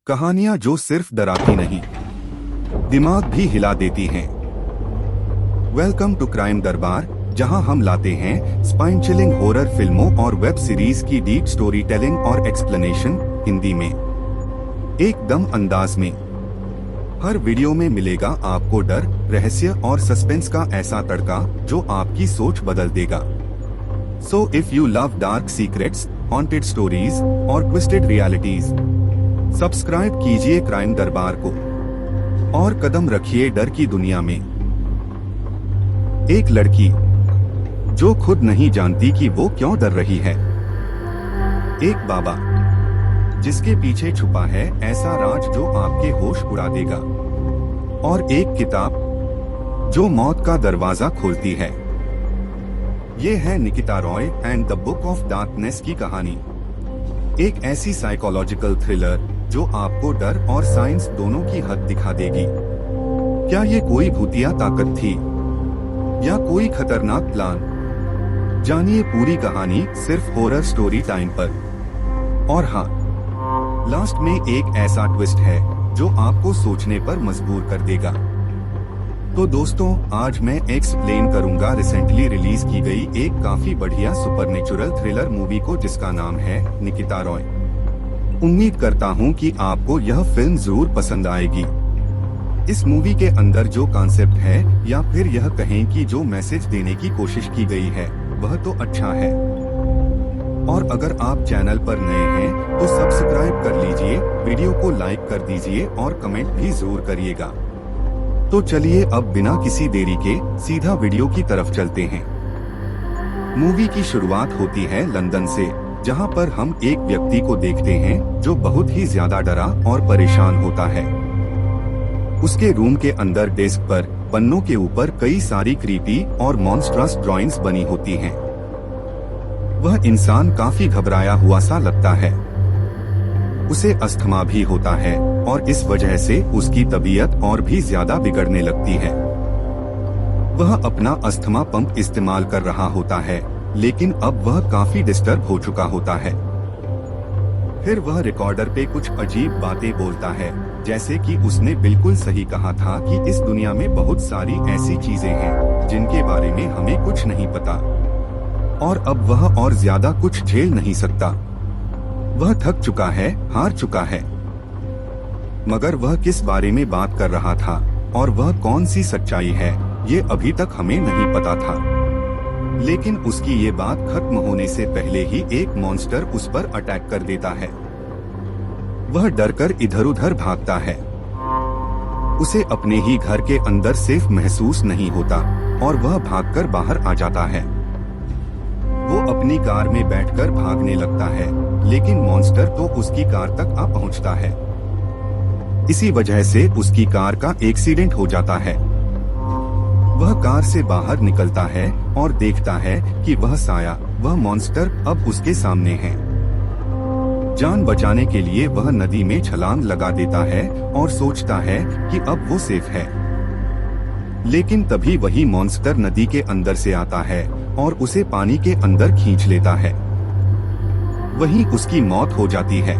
कहानियां जो सिर्फ डराती नहीं, दिमाग भी हिला देती हैं। वेलकम टू क्राइम दरबार, जहां हम लाते हैं स्पाइन चिलिंग हॉरर फिल्मों और वेब सीरीज की डीप स्टोरी टेलिंग और एक्सप्लेनेशन हिंदी में, एकदम अंदाज में। हर वीडियो में मिलेगा आपको डर, रहस्य और सस्पेंस का ऐसा तड़का जो आपकी सोच बदल देगा। So if you love dark secrets, haunted stories और ट्विस्टेड रियलिटीज, सब्सक्राइब कीजिए क्राइम दरबार को और कदम रखिए डर की दुनिया में। एक लड़की जो खुद नहीं जानती कि वो क्यों डर रही है। एक बाबा जिसके पीछे छुपा है ऐसा राज जो आपके होश उड़ा देगा। और एक किताब जो मौत का दरवाजा खोलती है। ये है Nikita Roy and the book of darkness की कहानी। एक ऐसी साइकोलॉजिकल थ्रिलर जो आपको डर और साइंस दोनों की हद दिखा देगी। क्या ये कोई भूतिया ताकत थी या कोई खतरनाक प्लान? जानिए पूरी कहानी सिर्फ हॉरर स्टोरी टाइम पर। और हाँ, लास्ट में एक ऐसा ट्विस्ट है जो आपको सोचने पर मजबूर कर देगा। तो दोस्तों, आज मैं एक्सप्लेन करूंगा रिसेंटली रिलीज की गई एक काफी बढ़िया सुपरनेचुरल थ्रिलर मूवी को जिसका नाम है निकिता रॉय। उम्मीद करता हूं कि आपको यह फिल्म जरूर पसंद आएगी। इस मूवी के अंदर जो कॉन्सेप्ट है या फिर यह कहें कि जो मैसेज देने की कोशिश की गई है वह तो अच्छा है। और अगर आप चैनल पर नए हैं तो सब्सक्राइब कर लीजिए, वीडियो को लाइक कर दीजिए और कमेंट भी जरूर करिएगा। तो चलिए अब बिना किसी देरी के सीधा वीडियो की तरफ चलते हैं। मूवी की शुरुआत होती है लंदन से, जहां पर हम एक व्यक्ति को देखते हैं जो बहुत ही ज्यादा डरा और परेशान होता है। उसके रूम के अंदर डेस्क पर पन्नों के ऊपर कई सारी क्रीपी और मॉन्स्ट्रस ड्राइंग्स बनी होती हैं। वह इंसान काफी घबराया हुआ सा लगता है। उसे अस्थमा भी होता है और इस वजह से उसकी तबीयत और भी ज्यादा बिगड़ने लगती है। वह अपना अस्थमा पंप इस्तेमाल कर रहा होता है, लेकिन अब वह काफी डिस्टर्ब हो चुका होता है। फिर वह रिकॉर्डर पे कुछ अजीब बातें बोलता है, जैसे कि उसने बिल्कुल सही कहा था कि इस दुनिया में बहुत सारी ऐसी चीजें हैं जिनके बारे में हमें कुछ नहीं पता। और अब वह और ज्यादा कुछ झेल नहीं सकता। वह थक चुका है, हार चुका है। मगर वह किस बारे में बात कर रहा था और वह कौन सी सच्चाई है, ये अभी तक हमें नहीं पता था। लेकिन उसकी ये बात खत्म होने से पहले ही एक मॉन्स्टर उस पर अटैक कर देता है। वह डरकर इधर उधर भागता है। उसे अपने ही घर के अंदर सेफ महसूस नहीं होता और वह भागकर बाहर आ जाता है। वो अपनी कार में बैठकर भागने लगता है, लेकिन मॉन्स्टर तो उसकी कार तक आ पहुंचता है। इसी वजह से उसकी कार का एक्सीडेंट हो जाता है। वह कार से बाहर निकलता है और देखता है कि वह साया, वह मॉन्स्टर अब उसके सामने है। जान बचाने के लिए वह नदी में छलांग लगा देता है और सोचता है कि अब वो सेफ है। लेकिन तभी वही मॉन्स्टर नदी के अंदर से आता है और उसे पानी के अंदर खींच लेता है। वहीं उसकी मौत हो जाती है।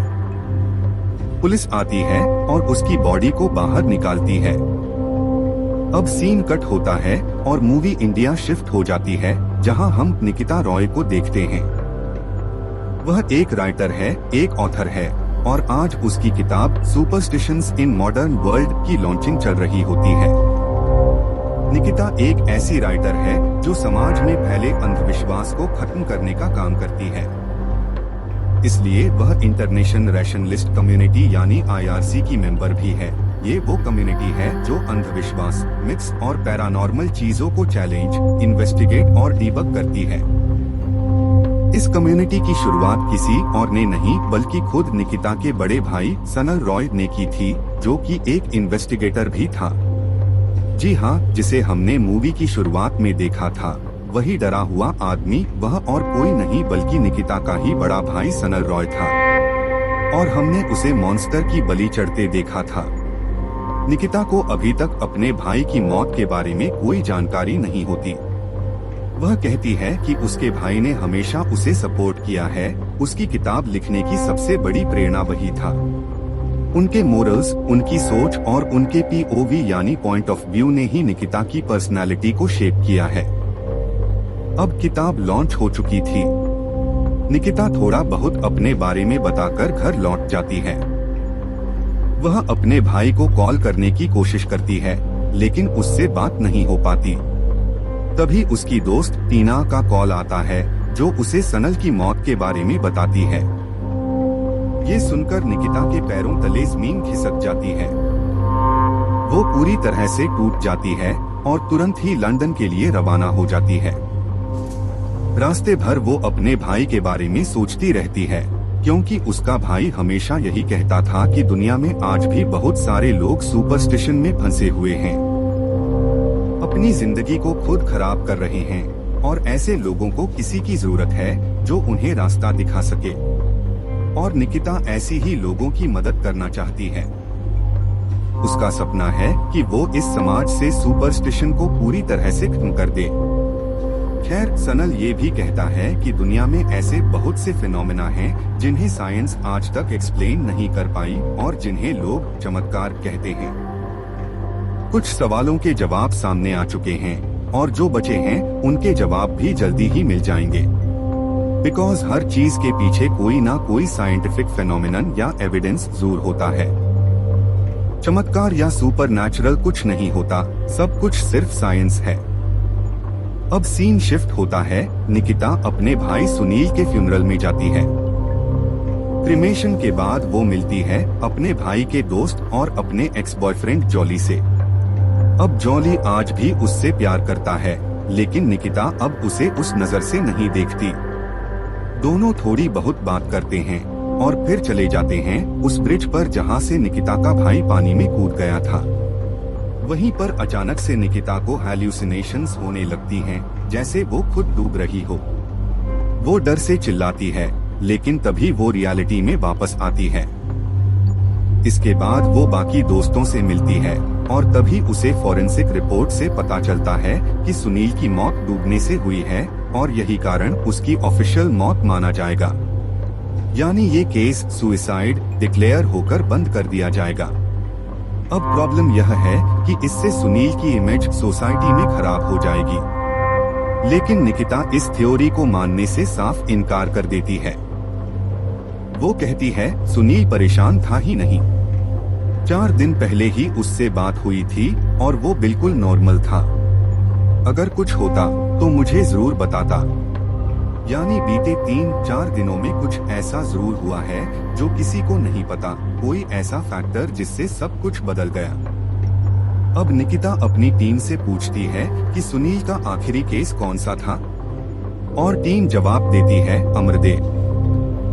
पुलिस आती है और उसकी बॉडी को बाहर निकालती है। अब सीन कट होता है और मूवी इंडिया शिफ्ट हो जाती है, जहां हम निकिता रॉय को देखते हैं। वह एक राइटर है, एक ऑथर है और आज उसकी किताब सुपरस्टिशंस इन मॉडर्न वर्ल्ड की लॉन्चिंग चल रही होती है। निकिता एक ऐसी राइटर है जो समाज में फैले अंधविश्वास को खत्म करने का काम करती है। इसलिए वह इंटरनेशनल रैशनलिस्ट कम्युनिटी यानी IRC की मेंबर भी है। ये वो कम्युनिटी है जो अंधविश्वास, मिथ्स और पैरानॉर्मल चीजों को चैलेंज, इन्वेस्टिगेट और डिबग करती है। इस कम्युनिटी की शुरुआत किसी और ने नहीं बल्कि खुद निकिता के बड़े भाई सनल रॉय ने की थी, जो कि एक इन्वेस्टिगेटर भी था। जी हाँ, जिसे हमने मूवी की शुरुआत में देखा था, वही डरा हुआ आदमी वह और कोई नहीं बल्कि निकिता का ही बड़ा भाई सनल रॉय था। और हमने उसे मॉन्स्टर की बलि चढ़ते देखा था। निकिता को अभी तक अपने भाई की मौत के बारे में कोई जानकारी नहीं होती। वह कहती है कि उसके भाई ने हमेशा उसे सपोर्ट किया है, उसकी किताब लिखने की सबसे बड़ी प्रेरणा वही था। उनके मोरल्स, उनकी सोच और उनके पीओवी यानी पॉइंट ऑफ व्यू ने ही निकिता की पर्सनालिटी को शेप किया है। अब किताब लॉन्च हो चुकी थी। निकिता थोड़ा बहुत अपने बारे में बताकर घर लौट जाती है। वह अपने भाई को कॉल करने की कोशिश करती है, लेकिन उससे बात नहीं हो पाती। तभी उसकी दोस्त टीना का कॉल आता है, जो उसे सनल की मौत के बारे में बताती है। ये सुनकर निकिता के पैरों तले जमीन खिसक जाती है। वो पूरी तरह से टूट जाती है और तुरंत ही लंदन के लिए रवाना हो जाती है। रास्ते भर वो अपने भाई के बारे में सोचती रहती है, क्योंकि उसका भाई हमेशा यही कहता था कि दुनिया में आज भी बहुत सारे लोग सुपरस्टिशन में फंसे हुए हैं, अपनी जिंदगी को खुद खराब कर रहे हैं, और ऐसे लोगों को किसी की जरूरत है जो उन्हें रास्ता दिखा सके। और निकिता ऐसी ही लोगों की मदद करना चाहती है। उसका सपना है कि वो इस समाज से सुपरस्टिशन को पूरी तरह से खत्म कर दे। खैर, सनल ये भी कहता है कि दुनिया में ऐसे बहुत से फिनोमेना हैं जिन्हें साइंस आज तक एक्सप्लेन नहीं कर पाई और जिन्हें लोग चमत्कार कहते हैं। कुछ सवालों के जवाब सामने आ चुके हैं और जो बचे हैं उनके जवाब भी जल्दी ही मिल जाएंगे। बिकॉज हर चीज के पीछे कोई ना कोई साइंटिफिक फेनोमेनन या एविडेंस जरूर होता है। चमत्कार या सुपरनैचुरल कुछ नहीं होता, सब कुछ सिर्फ साइंस है। अब सीन शिफ्ट होता है। निकिता अपने भाई सुनील के फ्यूनरल में जाती है। क्रिमेशन के बाद वो मिलती है अपने भाई के दोस्त और अपने एक्स बॉयफ्रेंड जॉली से। अब जॉली आज भी उससे प्यार करता है, लेकिन निकिता अब उसे उस नजर से नहीं देखती। दोनों थोड़ी बहुत बात करते हैं और फिर चले जाते हैं उस ब्रिज पर जहाँ से निकिता का भाई पानी में कूद गया था। वहीं पर अचानक से निकिता को हैल्यूसिनेशंस होने लगती हैं, जैसे वो खुद डूब रही हो। वो डर से चिल्लाती है, लेकिन तभी वो रियलिटी में वापस आती है। इसके बाद वो बाकी दोस्तों से मिलती है और तभी उसे फॉरेंसिक रिपोर्ट से पता चलता है कि सुनील की मौत डूबने से हुई है और यही कारण उसकी ऑफिशियल मौत माना जाएगा। यानी ये केस सुसाइड डिक्लेयर होकर बंद कर दिया जाएगा। अब प्रॉब्लम यह है कि इससे सुनील की इमेज सोसाइटी में खराब हो जाएगी, लेकिन निकिता इस थ्योरी को मानने से साफ इनकार कर देती है। वो कहती है सुनील परेशान था ही नहीं, 4 दिन पहले ही उससे बात हुई थी और वो बिल्कुल नॉर्मल था। अगर कुछ होता तो मुझे जरूर बताता। यानी बीते 3-4 दिनों में कुछ ऐसा जरूर हुआ है जो किसी को नहीं पता, कोई ऐसा फैक्टर जिससे सब कुछ बदल गया। अब निकिता अपनी टीम से पूछती है कि सुनील का आखिरी केस कौन सा था, और टीम जवाब देती है अमरदेव।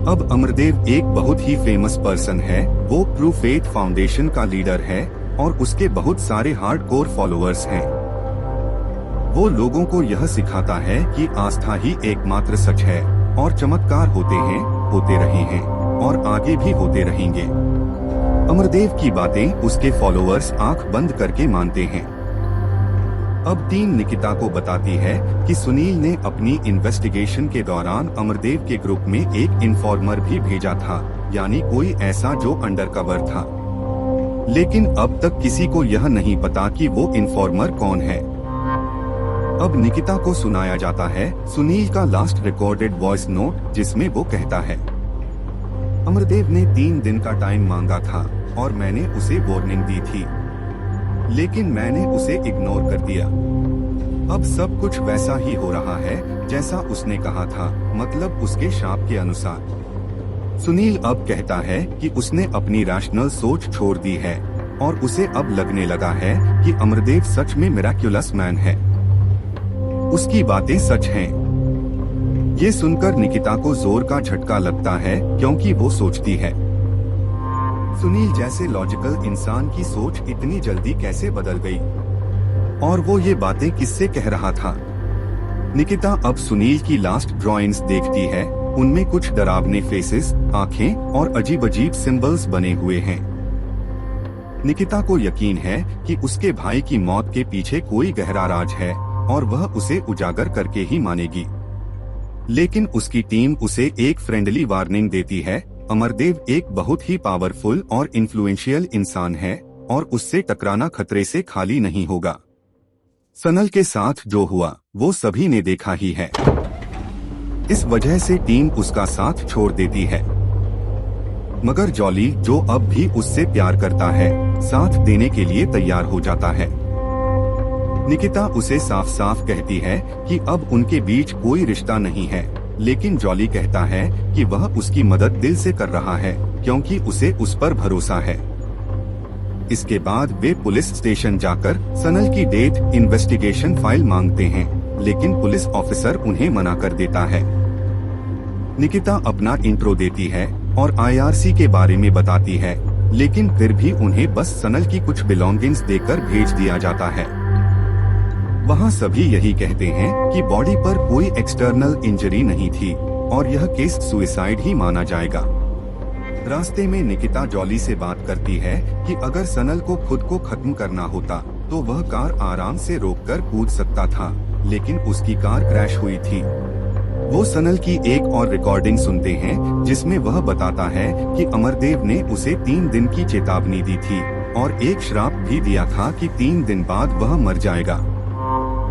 अब अमरदेव एक बहुत ही फेमस पर्सन है। वो ट्रू फेथ फाउंडेशन का लीडर है और उसके बहुत सारे हार्डकोर फॉलोअर्स हैं। वो लोगों को यह सिखाता है कि आस्था ही एकमात्र सच है और चमत्कार होते हैं, होते रहे हैं और आगे भी होते रहेंगे। अमरदेव की बातें उसके फॉलोअर्स आंख बंद करके मानते हैं। अब टीम निकिता को बताती है कि सुनील ने अपनी इन्वेस्टिगेशन के दौरान अमरदेव के ग्रुप में एक इन्फॉर्मर भी भेजा था, यानी कोई ऐसा जो अंडरकवर था। लेकिन अब तक किसी को यह नहीं पता कि वो इन्फॉर्मर कौन है। अब निकिता को सुनाया जाता है सुनील का लास्ट रिकॉर्डेड वॉइस नोट, जिसमें वो कहता है अमरदेव ने 3 दिन का टाइम मांगा था और मैंने उसे वार्निंग दी थी, लेकिन मैंने उसे इग्नोर कर दिया। अब सब कुछ वैसा ही हो रहा है जैसा उसने कहा था, मतलब उसके शाप के अनुसार। सुनील अब कहता है कि उसने अपनी रैशनल सोच छोड़ दी है और उसे अब लगने लगा है कि अमरदेव सच में मिराक्युलस मैन है, उसकी बातें सच हैं। ये सुनकर निकिता को जोर का झटका लगता है, क्योंकि वो सोचती है सुनील जैसे लॉजिकल इंसान की सोच इतनी जल्दी कैसे बदल गई, और वो ये बातें किससे कह रहा था। निकिता अब सुनील की लास्ट ड्राइंग्स देखती है, उनमें कुछ डरावने फेसेस, आंखें और अजीब अजीब सिंबल्स बने हुए हैं। निकिता को यकीन है कि उसके भाई की मौत के पीछे कोई गहरा राज है और वह उसे उजागर करके ही मानेगी। लेकिन उसकी टीम उसे एक फ्रेंडली वार्निंग देती है अमरदेव एक बहुत ही पावरफुल और इन्फ्लुएंशियल इंसान है और उससे टकराना खतरे से खाली नहीं होगा। सनल के साथ जो हुआ वो सभी ने देखा ही है। इस वजह से टीम उसका साथ छोड़ देती है, मगर जॉली जो अब भी उससे प्यार करता है साथ देने के लिए तैयार हो जाता है। निकिता उसे साफ साफ कहती है कि अब उनके बीच कोई रिश्ता नहीं है, लेकिन जॉली कहता है कि वह उसकी मदद दिल से कर रहा है क्योंकि उसे उस पर भरोसा है। इसके बाद वे पुलिस स्टेशन जाकर सनल की डेथ इन्वेस्टिगेशन फाइल मांगते हैं, लेकिन पुलिस ऑफिसर उन्हें मना कर देता है। निकिता अपना इंट्रो देती है और आईआरसी के बारे में बताती है, लेकिन फिर भी उन्हें बस सनल की कुछ बिलोंगिंग्स देकर भेज दिया जाता है। वहाँ सभी यही कहते हैं कि बॉडी पर कोई एक्सटर्नल इंजरी नहीं थी और यह केस सुसाइड ही माना जाएगा। रास्ते में निकिता जॉली से बात करती है कि अगर सनल को खुद को खत्म करना होता तो वह कार आराम से रोककर कूद सकता था, लेकिन उसकी कार क्रैश हुई थी। वो सनल की एक और रिकॉर्डिंग सुनते हैं जिसमें वह बताता है कि अमरदेव ने उसे 3 दिन की चेतावनी दी थी और एक श्राप भी दिया था कि 3 दिन बाद वह मर जाएगा।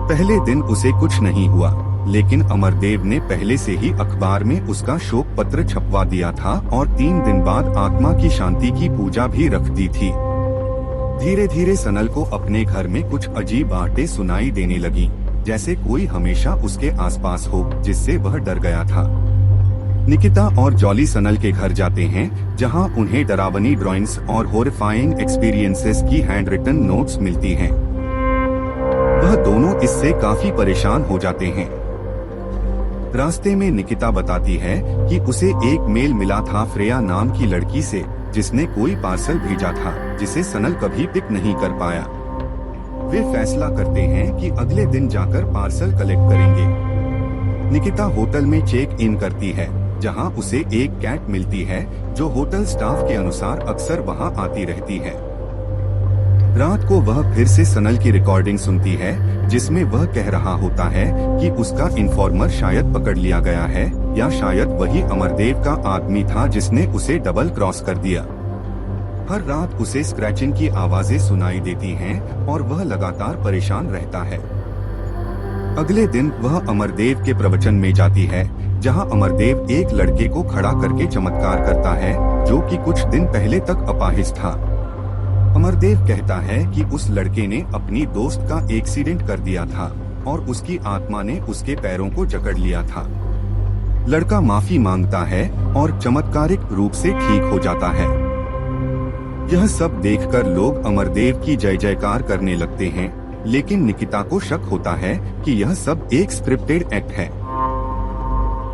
पहले दिन उसे कुछ नहीं हुआ, लेकिन अमरदेव ने पहले से ही अखबार में उसका शोक पत्र छपवा दिया था और 3 दिन बाद आत्मा की शांति की पूजा भी रख दी थी। धीरे धीरे सनल को अपने घर में कुछ अजीब बातें सुनाई देने लगी, जैसे कोई हमेशा उसके आसपास हो, जिससे वह डर गया था। निकिता और जॉली सनल के घर जाते हैं, जहां उन्हें डरावनी ड्राइंग्स और हॉरिफाइंग एक्सपीरियंसेस की हैंड रिटन नोट्स मिलती हैं। वह दोनों इससे काफी परेशान हो जाते हैं। रास्ते में निकिता बताती है कि उसे एक मेल मिला था फ्रेया नाम की लड़की से, जिसने कोई पार्सल भेजा था जिसे सनल कभी पिक नहीं कर पाया। वे फैसला करते हैं कि अगले दिन जाकर पार्सल कलेक्ट करेंगे। निकिता होटल में चेक इन करती है, जहां उसे एक कैट मिलती है जो होटल स्टाफ के अनुसार अक्सर वहां आती रहती है। रात को वह फिर से सनल की रिकॉर्डिंग सुनती है, जिसमें वह कह रहा होता है कि उसका इन्फॉर्मर शायद पकड़ लिया गया है या शायद वही अमरदेव का आदमी था जिसने उसे डबल क्रॉस कर दिया। हर रात उसे स्क्रैचिंग की आवाजें सुनाई देती हैं और वह लगातार परेशान रहता है। अगले दिन वह अमरदेव के प्रवचन में जाती है, जहां अमरदेव एक लड़के को खड़ा करके चमत्कार करता है जो कि कुछ दिन पहले तक अपाहिज था। अमरदेव कहता है कि उस लड़के ने अपनी दोस्त का एक्सीडेंट कर दिया था और उसकी आत्मा ने उसके पैरों को जकड़ लिया था। लड़का माफी मांगता है और चमत्कारिक रूप से ठीक हो जाता है। यह सब देखकर लोग अमरदेव की जय जयकार करने लगते हैं, लेकिन निकिता को शक होता है कि यह सब एक स्क्रिप्टेड एक्ट है।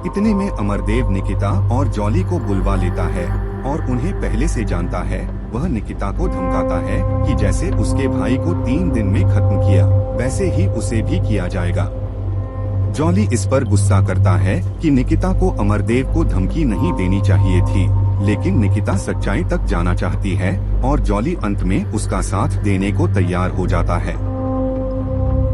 इतने में अमरदेव निकिता और जॉली को बुलवा लेता है और उन्हें पहले से जानता है। वह निकिता को धमकाता है कि जैसे उसके भाई को 3 दिन में खत्म किया, वैसे ही उसे भी किया जाएगा। जॉली इस पर गुस्सा करता है कि निकिता को अमरदेव को धमकी नहीं देनी चाहिए थी, लेकिन निकिता सच्चाई तक जाना चाहती है और जॉली अंत में उसका साथ देने को तैयार हो जाता है।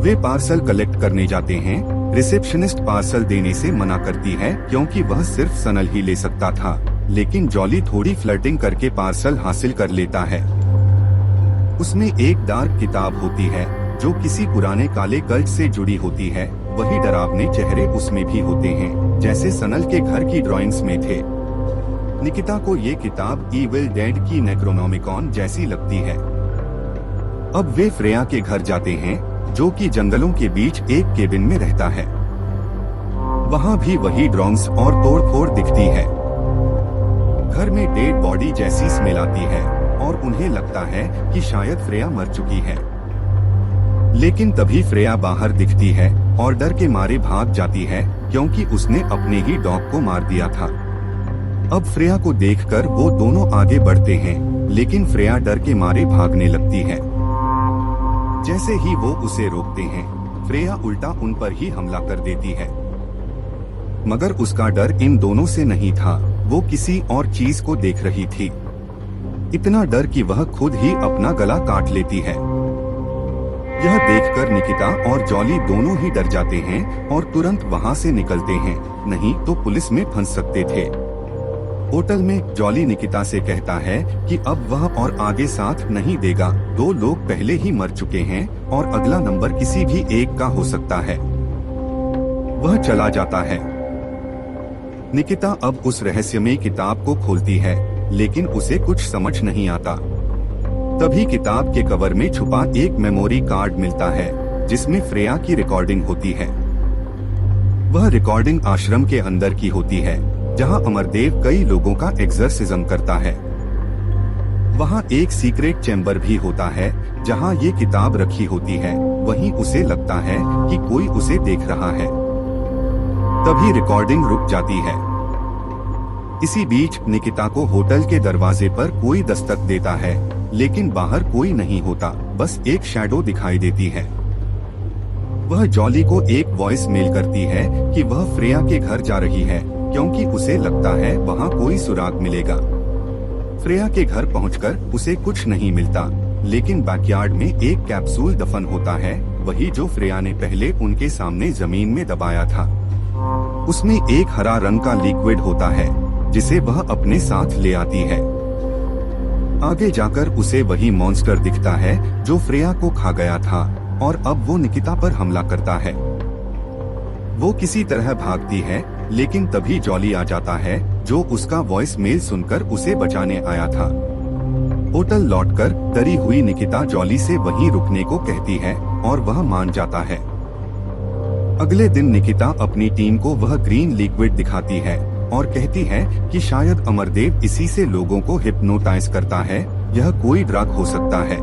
वे पार्सल कलेक्ट करने जाते हैं। रिसेप्शनिस्ट पार्सल देने से मना करती है क्योंकि वह सिर्फ सनल ही ले सकता था, लेकिन जॉली थोड़ी फ्लर्टिंग करके पार्सल हासिल कर लेता है। उसमें एक डार्क किताब होती है जो किसी पुराने काले कल्ट से जुड़ी होती है। वही डरावने चेहरे उसमें भी होते हैं, जैसे सनल के घर की ड्राइंग्स में थे। निकिता को ये किताब इविल डेड की नेक्रोनोमिकॉन जैसी लगती है। अब वे फ्रेया के घर जाते हैं, जो कि जंगलों के बीच एक केबिन में रहता है। वहाँ भी वही ड्राइंग्स और तोड़फोड़ दिखती है। घर में डेड बॉडी जैसी स्मेल आती है और उन्हें लगता है कि शायद फ्रेया मर चुकी है। लेकिन तभी फ्रेया बाहर दिखती है और डर के मारे भाग जाती है क्योंकि उसने अपने ही डॉग को मार दिया था। अब फ्रेया को देखकर वो दोनों आगे बढ़ते हैं, लेकिन फ्रेया डर के मारे भागने लगती है। जैसे ही वो उसे रोकते हैं, फ्रेया उल्टा उन पर ही हमला कर देती है। मगर उसका डर इन दोनों से नहीं था, वो किसी और चीज को देख रही थी। इतना डर कि वह खुद ही अपना गला काट लेती है। यह देखकर निकिता और जॉली दोनों ही डर जाते हैं और तुरंत वहां से निकलते हैं, नहीं तो पुलिस में फंस सकते थे। होटल में जॉली निकिता से कहता है कि अब वह और आगे साथ नहीं देगा। 2 लोग पहले ही मर चुके हैं और अगला नंबर किसी भी एक का हो सकता है। वह चला जाता है। निकिता अब उस रहस्यमय किताब को खोलती है, लेकिन उसे कुछ समझ नहीं आता। तभी किताब के कवर में छुपा एक मेमोरी कार्ड मिलता है, जिसमें फ्रेया की रिकॉर्डिंग होती है। वह रिकॉर्डिंग आश्रम के अंदर की होती है, जहां अमरदेव कई लोगों का एक्सर्सिज्म करता है। वहां एक सीक्रेट चैम्बर भी होता है, जहां ये किताब रखी होती है। वहीं उसे लगता है कि कोई उसे देख रहा है। तभी रिकॉर्डिंग रुक जाती है। इसी बीच निकिता को होटल के दरवाजे पर कोई दस्तक देता है, लेकिन बाहर कोई नहीं होता, बस एक शैडो दिखाई देती है। वह जॉली को एक वॉइस मेल करती है कि वह फ्रेया के घर जा रही है, क्योंकि उसे लगता है वहां कोई सुराग मिलेगा। फ्रेया के घर पहुंचकर उसे कुछ नहीं मिलता, लेकिन बैकयार्ड में एक कैप्सूल दफन होता है, वही जो फ्रेया ने पहले उनके सामने जमीन में दबाया था। उसमें एक हरा रंग का लिक्विड होता है, जिसे वह अपने साथ ले आती है। आगे जाकर उसे वही मॉन्स्टर दिखता है जो फ्रेया को खा गया था, और अब वो निकिता पर हमला करता है। वो किसी तरह भागती है, लेकिन तभी जॉली आ जाता है, जो उसका वॉइस मेल सुनकर उसे बचाने आया था। होटल लौटकर डरी हुई निकिता जॉली से वहीं रुकने को कहती है, और वह मान जाता है। अगले दिन निकिता अपनी टीम को वह ग्रीन लिक्विड दिखाती है और कहती है कि शायद अमरदेव इसी से लोगों को हिप्नोटाइज करता है, यह कोई ड्रग हो सकता है।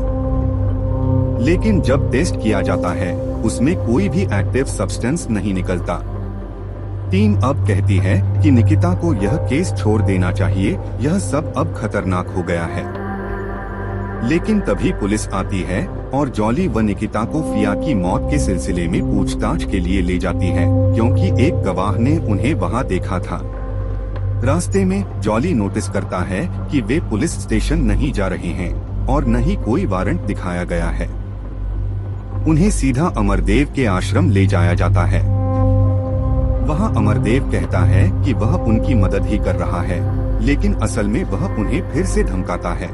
लेकिन जब टेस्ट किया जाता है, उसमें कोई भी एक्टिव सब्सटेंस नहीं निकलता। टीम अब कहती है कि निकिता को यह केस छोड़ देना चाहिए, यह सब अब खतरनाक हो गया है। लेकिन तभी पुलिस आती है और जॉली व निकिता को फिया की मौत के सिलसिले में पूछताछ के लिए ले जाती है, क्योंकि एक गवाह ने उन्हें वहां देखा था। रास्ते में जॉली नोटिस करता है कि वे पुलिस स्टेशन नहीं जा रहे हैं और न ही कोई वारंट दिखाया गया है। उन्हें सीधा अमरदेव के आश्रम ले जाया जाता है। वहां अमरदेव कहता है कि वह उनकी मदद ही कर रहा है, लेकिन असल में वह उन्हें फिर से धमकाता है।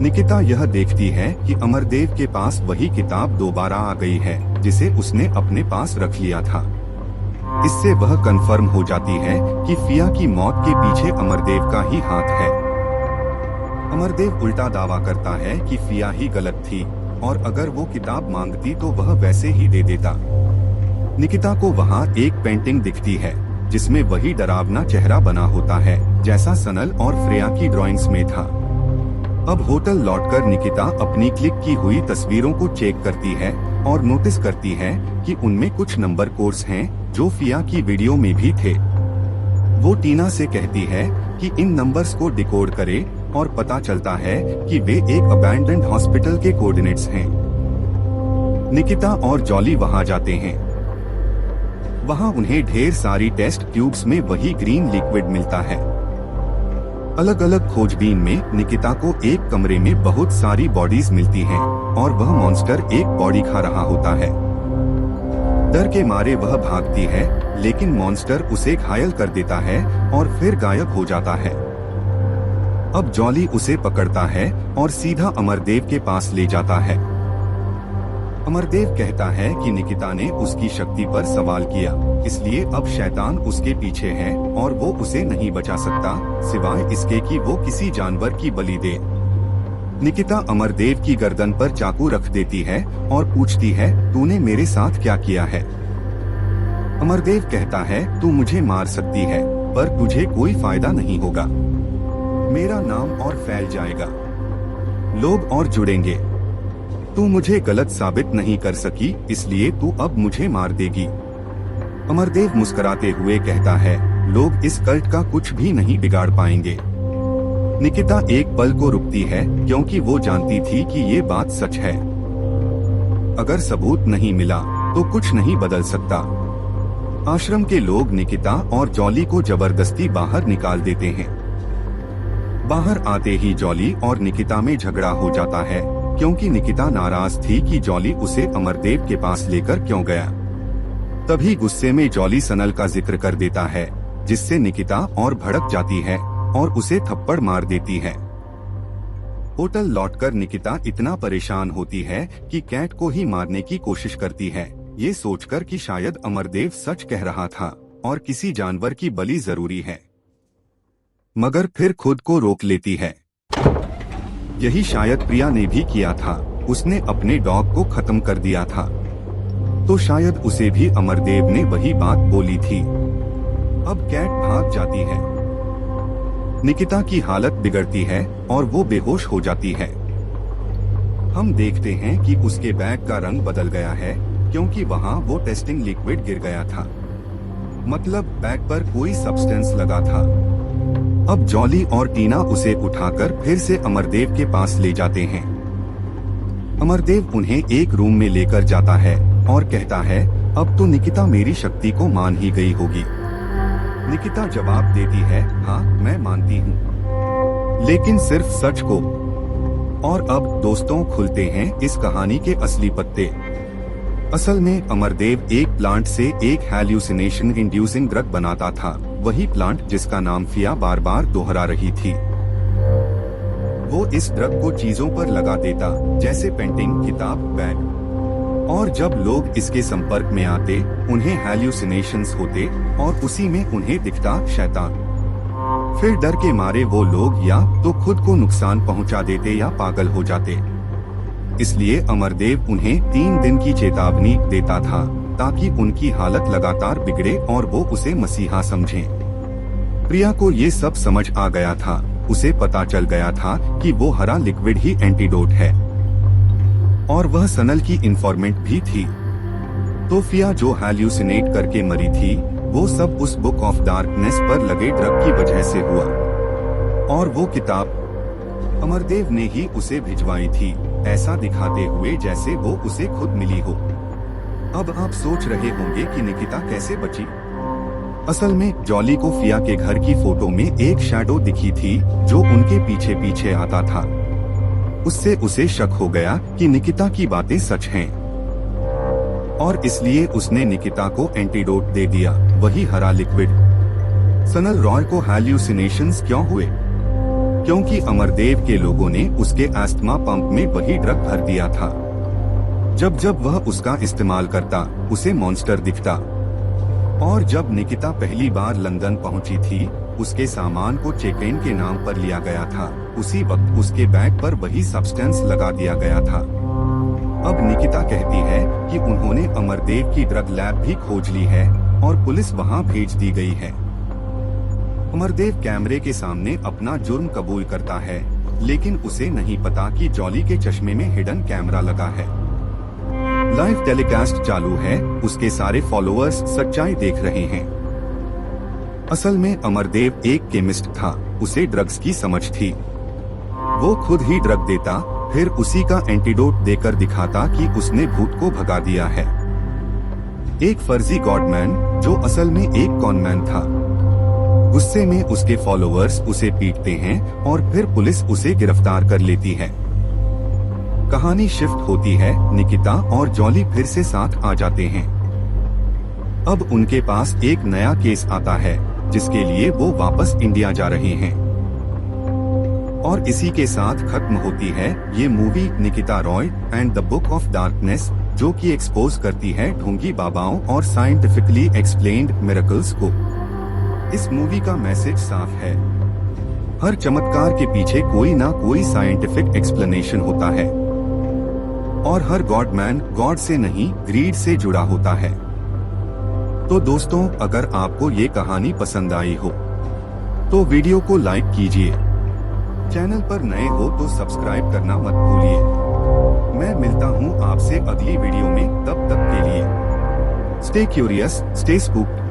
निकिता यह देखती है कि अमरदेव के पास वही किताब दोबारा आ गई है, जिसे उसने अपने पास रख लिया था। इससे वह कंफर्म हो जाती है कि फिया की मौत के पीछे अमरदेव का ही हाथ है। अमरदेव उल्टा दावा करता है कि फिया ही गलत थी, और अगर वो किताब मांगती तो वह वैसे ही दे देता। निकिता को वहाँ एक पेंटिंग दिखती है, जिसमें वही डरावना चेहरा बना होता है, जैसा सनल और फ्रेया की ड्राइंग्स में था। अब होटल लौटकर निकिता अपनी क्लिक की हुई तस्वीरों को चेक करती है और नोटिस करती है कि उनमें कुछ नंबर कोड्स हैं, जो फिया की वीडियो में भी थे। वो टीना से कहती है कि इन नंबर्स को डिकोड करे, और पता चलता है कि वे एक अबैंडन्ड हॉस्पिटल के कोऑर्डिनेट्स हैं। निकिता और जॉली वहां जाते हैं। वहां उन्हें ढेर सारी टेस्ट ट्यूब्स में वही ग्रीन लिक्विड मिलता है। अलग अलग खोजबीन में निकिता को एक कमरे में बहुत सारी बॉडीज मिलती हैं, और वह मॉन्स्टर एक बॉडी खा रहा होता है। डर के मारे वह भागती है, लेकिन मॉन्स्टर उसे घायल कर देता है और फिर गायब हो जाता है। अब जॉली उसे पकड़ता है और सीधा अमरदेव के पास ले जाता है। अमरदेव कहता है कि निकिता ने उसकी शक्ति पर सवाल किया, इसलिए अब शैतान उसके पीछे है और वो उसे नहीं बचा सकता, सिवाय इसके कि वो किसी जानवर की बलि दे। निकिता अमरदेव की गर्दन पर चाकू रख देती है और पूछती है, तूने मेरे साथ क्या किया है? अमरदेव कहता है, तू मुझे मार सकती है, पर तुझे कोई फायदा नहीं होगा। मेरा नाम और फैल जाएगा, लोग और जुड़ेंगे। तू मुझे गलत साबित नहीं कर सकी, इसलिए तू अब मुझे मार देगी। अमरदेव मुस्कुराते हुए कहता है, लोग इस कल्ट का कुछ भी नहीं बिगाड़ पाएंगे। निकिता एक पल को रुकती है, क्योंकि वो जानती थी कि ये बात सच है। अगर सबूत नहीं मिला तो कुछ नहीं बदल सकता। आश्रम के लोग निकिता और जॉली को जबरदस्ती बाहर निकाल देते हैं। बाहर आते ही जॉली और निकिता में झगड़ा हो जाता है, क्योंकि निकिता नाराज थी कि जॉली उसे अमरदेव के पास लेकर क्यों गया। तभी गुस्से में जॉली सनल का जिक्र कर देता है, जिससे निकिता और भड़क जाती है और उसे थप्पड़ मार देती है। होटल लौटकर निकिता इतना परेशान होती है कि कैट को ही मारने की कोशिश करती है, ये सोचकर कि शायद अमरदेव सच कह रहा था और किसी जानवर की बलि जरूरी है, मगर फिर खुद को रोक लेती है। यही शायद प्रिया ने भी किया था, उसने अपने डॉग को खत्म कर दिया था, तो शायद उसे भी अमरदेव ने वही बात बोली थी। अब कैट भाग जाती है। निकिता की हालत बिगड़ती है और वो बेहोश हो जाती है। हम देखते हैं कि उसके बैग का रंग बदल गया है क्योंकि वहाँ वो टेस्टिंग लिक्विड गिर गया था, मतलब बैग पर कोई सब्सटेंस लगा था। अब जॉली और टीना उसे उठाकर फिर से अमरदेव के पास ले जाते हैं। अमरदेव उन्हें एक रूम में लेकर जाता है और कहता है, अब तो निकिता मेरी शक्ति को मान ही गई होगी। निकिता जवाब देती है, हाँ मैं मानती हूँ, लेकिन सिर्फ सच को। और अब दोस्तों खुलते हैं इस कहानी के असली पत्ते। असल में अमरदेव एक प्लांट से एक हैल्यूसिनेशन इंड्यूसिंग ड्रग बनाता था, वही प्लांट जिसका नाम फिया बार बार दोहरा रही थी। वो इस ड्रग को चीजों पर लगा देता, जैसे पेंटिंग, किताब, बैग, और जब लोग इसके संपर्क में आते उन्हें हैल्यूसिनेशंस होते और उसी में उन्हें दिखता शैतान। फिर डर के मारे वो लोग या तो खुद को नुकसान पहुंचा देते या पागल हो जाते। इसलिए अमरदेव उन्हें 3 दिन की चेतावनी देता था ताकि उनकी हालत लगातार बिगड़े और वो उसे मसीहा समझें। प्रिया को ये सब समझ आ गया था, उसे पता चल गया था कि वो हरा लिक्विड ही एंटीडोट है और वह सनल की इन्फॉर्मेंट भी थी। तो फिया जो हैल्यूसिनेट करके मरी थी वो सब उस बुक ऑफ डार्कनेस पर लगे ड्रग की वजह से हुआ, और वो किताब अमरदेव ने ही उसे भिजवाई थी, ऐसा दिखाते हुए जैसे वो उसे खुद मिली हो। अब आप सोच रहे होंगे कि निकिता कैसे बची। असल में जॉली को फिया के घर की फोटो में एक शैडो दिखी थी जो उनके पीछे पीछे आता था। उससे उसे शक हो गया कि निकिता की बातें सच हैं, और इसलिए उसने निकिता को एंटीडोट दे दिया, वही हरा लिक्विड। सनल रॉय को हैल्यूसिनेशंस क्यों हुए? क्योंकि अमरदेव के लोगों ने उसके एस्थमा पंप में वही ड्रग भर दिया था। जब जब वह उसका इस्तेमाल करता उसे मॉन्स्टर दिखता। और जब निकिता पहली बार लंदन पहुंची थी उसके सामान को चेक इन के नाम पर लिया गया था, उसी वक्त उसके बैग पर वही सब्सटेंस लगा दिया गया था। अब निकिता कहती है कि उन्होंने अमरदेव की ड्रग लैब भी खोज ली है और पुलिस वहां भेज दी गई है। अमरदेव कैमरे के सामने अपना जुर्म कबूल करता है, लेकिन उसे नहीं पता कि जॉली के चश्मे में हिडन कैमरा लगा है। लाइव टेलीकास्ट चालू है, उसके सारे फॉलोअर्स सच्चाई देख रहे हैं। असल में अमरदेव एक केमिस्ट था, उसे ड्रग्स की समझ थी। वो खुद ही ड्रग देता, फिर उसी का एंटीडोट देकर दिखाता कि उसने भूत को भगा दिया है। एक फर्जी गॉडमैन जो असल में एक कॉनमैन था। गुस्से में उसके फॉलोअर्स उसे पीटते हैं और फिर पुलिस उसे गिरफ्तार कर लेती है। कहानी शिफ्ट होती है, निकिता और जॉली फिर से साथ आ जाते हैं। अब उनके पास एक नया केस आता है जिसके लिए वो वापस इंडिया जा रहे हैं। और इसी के साथ खत्म होती है ये movie Nikita Roy and the book of darkness, जो कि एक्सपोज करती है ढोंगी बाबाओं और साइंटिफिकली एक्सप्लेन्ड मिरेकल्स को। इस मूवी का मैसेज साफ है, हर चमत्कार के पीछे कोई ना कोई साइंटिफिक एक्सप्लेनेशन होता है, और हर गॉडमैन गॉड से नहीं ग्रीड से जुड़ा होता है। तो दोस्तों, अगर आपको ये कहानी पसंद आई हो तो वीडियो को लाइक कीजिए, चैनल पर नए हो तो सब्सक्राइब करना मत भूलिए। मैं मिलता हूँ आपसे अगली वीडियो में, तब तक के लिए स्टे क्यूरियस, स्टे स्पूक्ड।